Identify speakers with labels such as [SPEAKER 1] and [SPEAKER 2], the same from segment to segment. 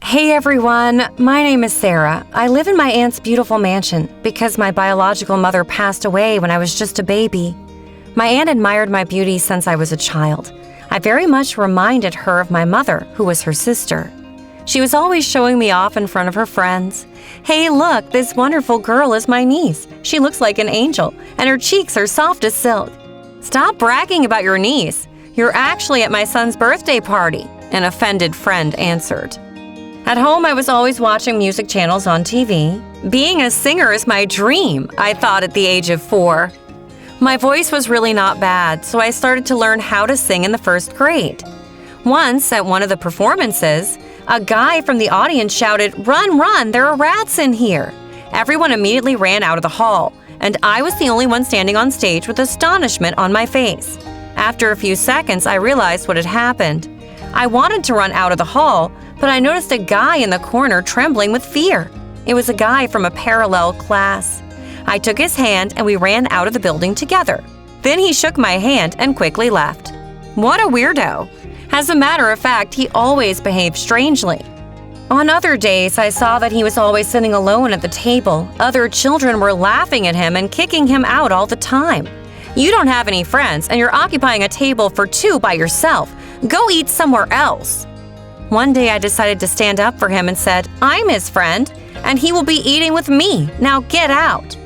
[SPEAKER 1] Hey everyone, my name is Sarah. I live in my aunt's beautiful mansion because my biological mother passed away when I was just a baby. My aunt admired my beauty since I was a child. I very much reminded her of my mother, who was her sister. She was always showing me off in front of her friends. Hey, look, this wonderful girl is my niece. She looks like an angel, and her cheeks are soft as silk. Stop bragging about your niece. You're actually at my son's birthday party, an offended friend answered. At home, I was always watching music channels on TV. Being a singer is my dream, I thought at the age of 4. My voice was really not bad, so I started to learn how to sing in the 1st grade. Once, at one of the performances, a guy from the audience shouted, "Run, run, there are rats in here!" Everyone immediately ran out of the hall, and I was the only one standing on stage with astonishment on my face. After a few seconds, I realized what had happened. I wanted to run out of the hall, but I noticed a guy in the corner trembling with fear. It was a guy from a parallel class. I took his hand and we ran out of the building together. Then he shook my hand and quickly left. What a weirdo! As a matter of fact, he always behaved strangely. On other days, I saw that he was always sitting alone at the table. Other children were laughing at him and kicking him out all the time. You don't have any friends and you're occupying a table for 2 by yourself. Go eat somewhere else. One day I decided to stand up for him and said, I'm his friend, and he will be eating with me. Now get out.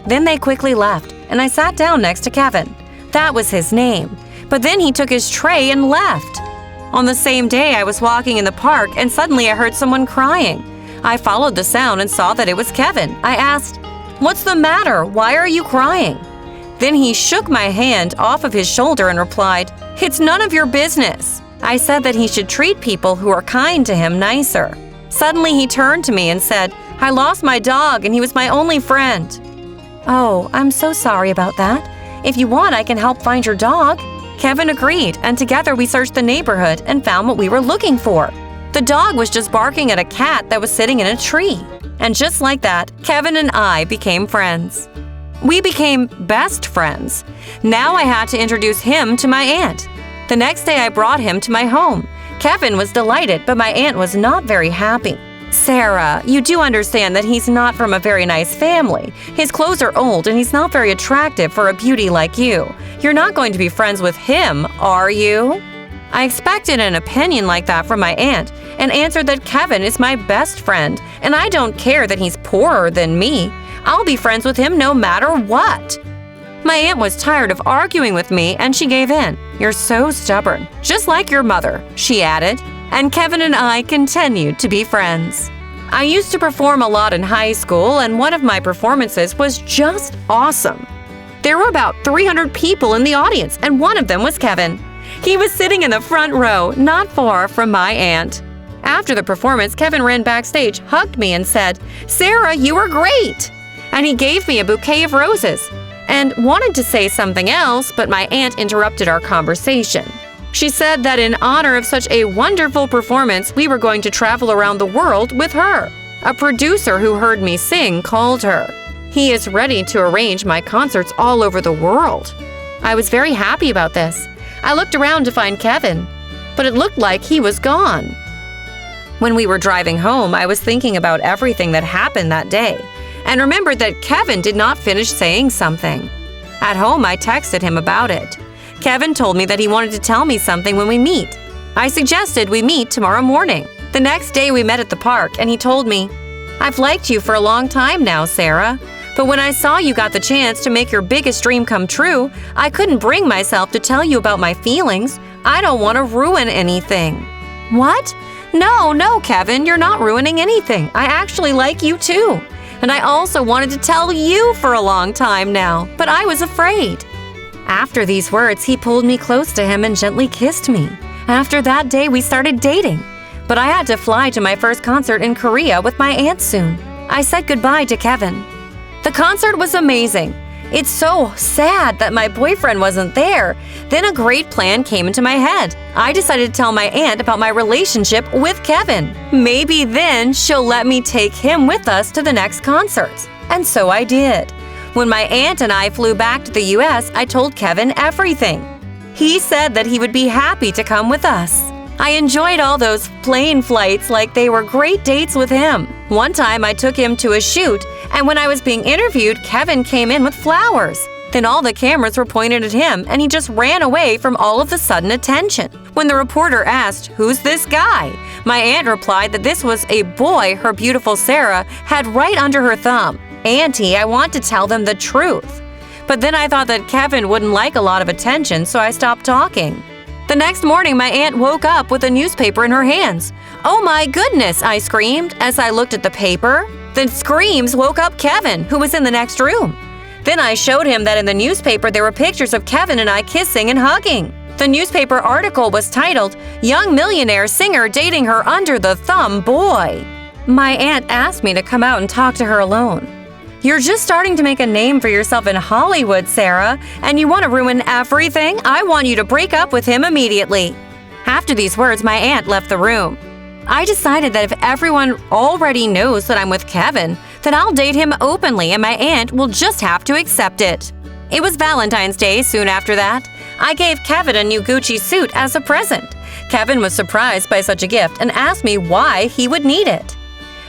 [SPEAKER 1] Then they quickly left, and I sat down next to Kevin. That was his name. But then he took his tray and left. On the same day, I was walking in the park, and suddenly I heard someone crying. I followed the sound and saw that it was Kevin. I asked, "What's the matter? Why are you crying?" Then he shook my hand off of his shoulder and replied, "It's none of your business." I said that he should treat people who are kind to him nicer. Suddenly he turned to me and said, "I lost my dog and he was my only friend." "Oh, I'm so sorry about that. If you want, I can help find your dog." Kevin agreed, and together we searched the neighborhood and found what we were looking for. The dog was just barking at a cat that was sitting in a tree. And just like that, Kevin and I became friends. We became best friends. Now I had to introduce him to my aunt. The next day I brought him to my home. Kevin was delighted, but my aunt was not very happy. "Sarah, you do understand that he's not from a very nice family. His clothes are old and he's not very attractive for a beauty like you. You're not going to be friends with him, are you?" I expected an opinion like that from my aunt and answered that Kevin is my best friend and I don't care that he's poorer than me. I'll be friends with him no matter what. My aunt was tired of arguing with me and she gave in. "You're so stubborn, just like your mother," she added, and Kevin and I continued to be friends. I used to perform a lot in high school and one of my performances was just awesome. There were about 300 people in the audience and one of them was Kevin. He was sitting in the front row, not far from my aunt. After the performance, Kevin ran backstage, hugged me and said, "Sarah, you were great!" And he gave me a bouquet of roses and wanted to say something else, but my aunt interrupted our conversation. She said that in honor of such a wonderful performance, we were going to travel around the world with her. A producer who heard me sing called her. He is ready to arrange my concerts all over the world. I was very happy about this. I looked around to find Kevin, but it looked like he was gone. When we were driving home, I was thinking about everything that happened that day and remembered that Kevin did not finish saying something. At home, I texted him about it. Kevin told me that he wanted to tell me something when we meet. I suggested we meet tomorrow morning. The next day we met at the park and he told me, "I've liked you for a long time now, Sarah. But when I saw you got the chance to make your biggest dream come true, I couldn't bring myself to tell you about my feelings. I don't want to ruin anything." "What? No, Kevin, you're not ruining anything. I actually like you too. And I also wanted to tell you for a long time now, but I was afraid." After these words, he pulled me close to him and gently kissed me. After that day, we started dating. But I had to fly to my first concert in Korea with my aunt soon. I said goodbye to Kevin. The concert was amazing. It's so sad that my boyfriend wasn't there. Then a great plan came into my head. I decided to tell my aunt about my relationship with Kevin. Maybe then she'll let me take him with us to the next concerts. And so I did. When my aunt and I flew back to the US, I told Kevin everything. He said that he would be happy to come with us. I enjoyed all those plane flights like they were great dates with him. One time I took him to a shoot, and when I was being interviewed, Kevin came in with flowers. Then all the cameras were pointed at him, and he just ran away from all of the sudden attention. When the reporter asked, "Who's this guy?" my aunt replied that this was a boy her beautiful Sarah had right under her thumb. "Auntie, I want to tell them the truth." But then I thought that Kevin wouldn't like a lot of attention, so I stopped talking. The next morning, my aunt woke up with a newspaper in her hands. "Oh my goodness!" I screamed as I looked at the paper. The screams woke up Kevin, who was in the next room. Then I showed him that in the newspaper there were pictures of Kevin and I kissing and hugging. The newspaper article was titled, "Young Millionaire Singer Dating Her Under the Thumb Boy." My aunt asked me to come out and talk to her alone. "You're just starting to make a name for yourself in Hollywood, Sarah, and you want to ruin everything? I want you to break up with him immediately." After these words, my aunt left the room. I decided that if everyone already knows that I'm with Kevin, then I'll date him openly and my aunt will just have to accept it. It was Valentine's Day soon after that. I gave Kevin a new Gucci suit as a present. Kevin was surprised by such a gift and asked me why he would need it.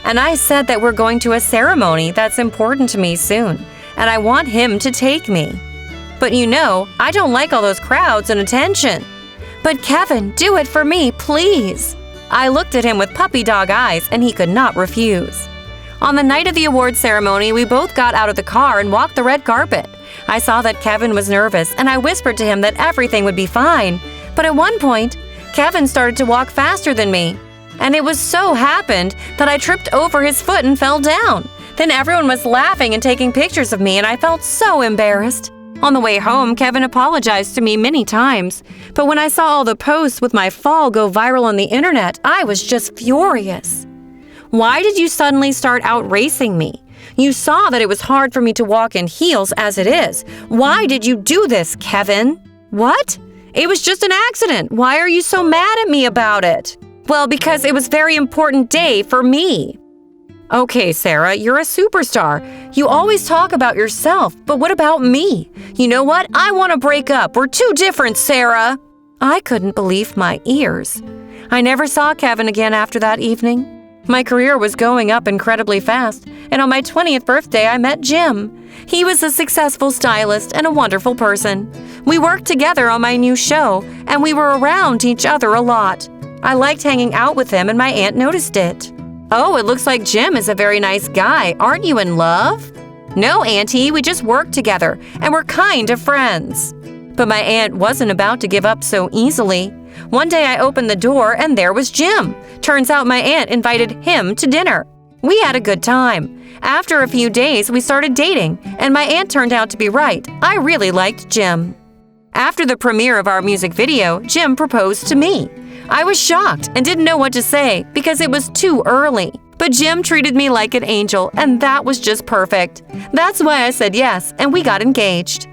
[SPEAKER 1] And I said that we're going to a ceremony that's important to me soon, and I want him to take me. But you know, I don't like all those crowds and attention. "But Kevin, do it for me, please." I looked at him with puppy dog eyes, and he could not refuse. On the night of the award ceremony, we both got out of the car and walked the red carpet. I saw that Kevin was nervous, and I whispered to him that everything would be fine. But at one point, Kevin started to walk faster than me. And it was so happened that I tripped over his foot and fell down. Then everyone was laughing and taking pictures of me, and I felt so embarrassed. On the way home, Kevin apologized to me many times. But when I saw all the posts with my fall go viral on the internet, I was just furious. "Why did you suddenly start outracing me? You saw that it was hard for me to walk in heels as it is. Why did you do this, Kevin?" "What? It was just an accident. Why are you so mad at me about it?" "Well, because it was a very important day for me." "Okay, Sarah, you're a superstar. You always talk about yourself, but what about me? You know what? I want to break up. We're too different, Sarah." I couldn't believe my ears. I never saw Kevin again after that evening. My career was going up incredibly fast, and on my 20th birthday, I met Jim. He was a successful stylist and a wonderful person. We worked together on my new show, and we were around each other a lot. I liked hanging out with him, and my aunt noticed it. "Oh, it looks like Jim is a very nice guy. Aren't you in love?" "No, Auntie, we just work together, and we're kind of friends." But my aunt wasn't about to give up so easily. One day I opened the door, and there was Jim. Turns out my aunt invited him to dinner. We had a good time. After a few days, we started dating, and my aunt turned out to be right. I really liked Jim. After the premiere of our music video, Jim proposed to me. I was shocked and didn't know what to say because it was too early. But Jim treated me like an angel, and that was just perfect. That's why I said yes, and we got engaged.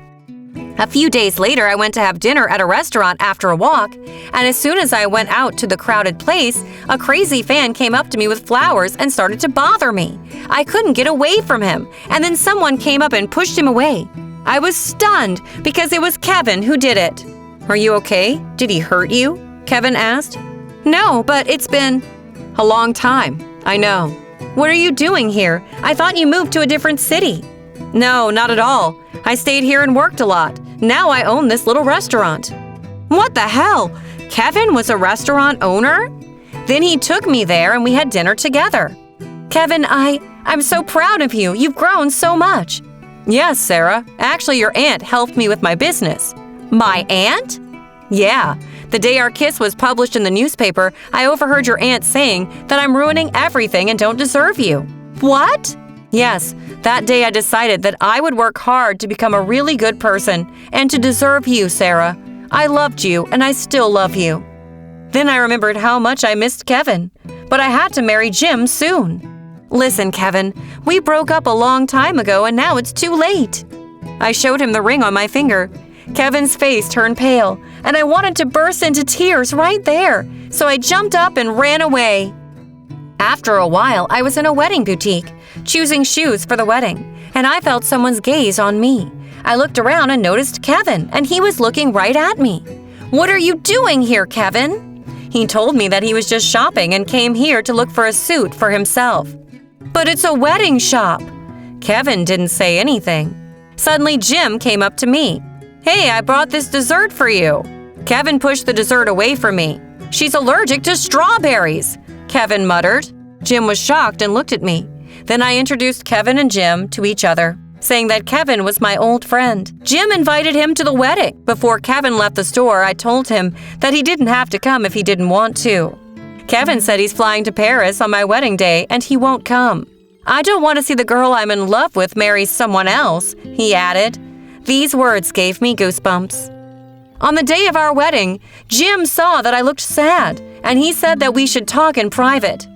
[SPEAKER 1] A few days later, I went to have dinner at a restaurant after a walk, and as soon as I went out to the crowded place, a crazy fan came up to me with flowers and started to bother me. I couldn't get away from him, and then someone came up and pushed him away. I was stunned because it was Kevin who did it. "Are you okay? Did he hurt you?" Kevin asked. "No, but it's been a long time. I know." "What are you doing here? I thought you moved to a different city." "No, not at all. I stayed here and worked a lot. Now I own this little restaurant." "What the hell? Kevin was a restaurant owner?" "Then he took me there and we had dinner together." "Kevin, I'm so proud of you. You've grown so much." "Yes, Sarah. Actually, your aunt helped me with my business." "My aunt?" "Yeah. The day our kiss was published in the newspaper, I overheard your aunt saying that I'm ruining everything and don't deserve you." "What?" "Yes, that day I decided that I would work hard to become a really good person and to deserve you, Sarah. I loved you and I still love you." Then I remembered how much I missed Kevin, but I had to marry Jim soon. "Listen, Kevin, we broke up a long time ago and now it's too late." I showed him the ring on my finger. Kevin's face turned pale, and I wanted to burst into tears right there, so I jumped up and ran away. After a while, I was in a wedding boutique, choosing shoes for the wedding, and I felt someone's gaze on me. I looked around and noticed Kevin, and he was looking right at me. "What are you doing here, Kevin?" He told me that he was just shopping and came here to look for a suit for himself. But it's a wedding shop. Kevin didn't say anything. Suddenly, Jim came up to me. Hey, I brought this dessert for you. Kevin pushed the dessert away from me. She's allergic to strawberries, Kevin muttered. Jim was shocked and looked at me. Then I introduced Kevin and Jim to each other, saying that Kevin was my old friend. Jim invited him to the wedding. Before Kevin left the store, I told him that he didn't have to come if he didn't want to. Kevin said he's flying to Paris on my wedding day and he won't come. I don't want to see the girl I'm in love with marry someone else, he added. These words gave me goosebumps. On the day of our wedding, Jim saw that I looked sad, and he said that we should talk in private.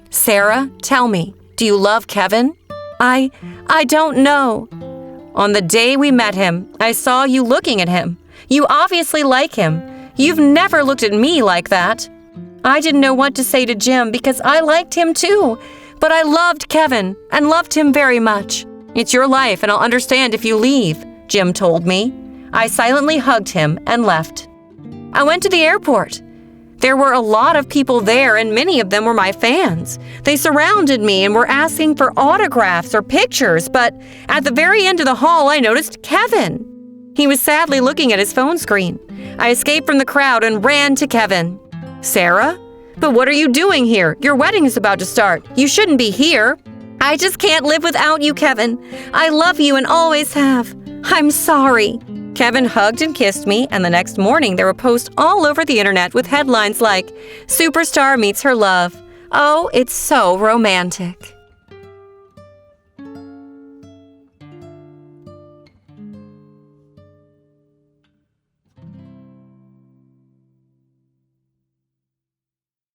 [SPEAKER 1] Sarah, tell me, do you love Kevin? I don't know. On the day we met him, I saw you looking at him. You obviously like him. You've never looked at me like that. I didn't know what to say to Jim because I liked him too, but I loved Kevin and loved him very much. It's your life and I'll understand if you leave, Jim told me. I silently hugged him and left. I went to the airport. There were a lot of people there and many of them were my fans. They surrounded me and were asking for autographs or pictures, but at the very end of the hall I noticed Kevin. He was sadly looking at his phone screen. I escaped from the crowd and ran to Kevin. Sarah? But what are you doing here? Your wedding is about to start. You shouldn't be here. I just can't live without you, Kevin. I love you and always have. I'm sorry. Kevin hugged and kissed me, and the next morning there were posts all over the internet with headlines like, "Superstar meets her love." Oh, it's so romantic.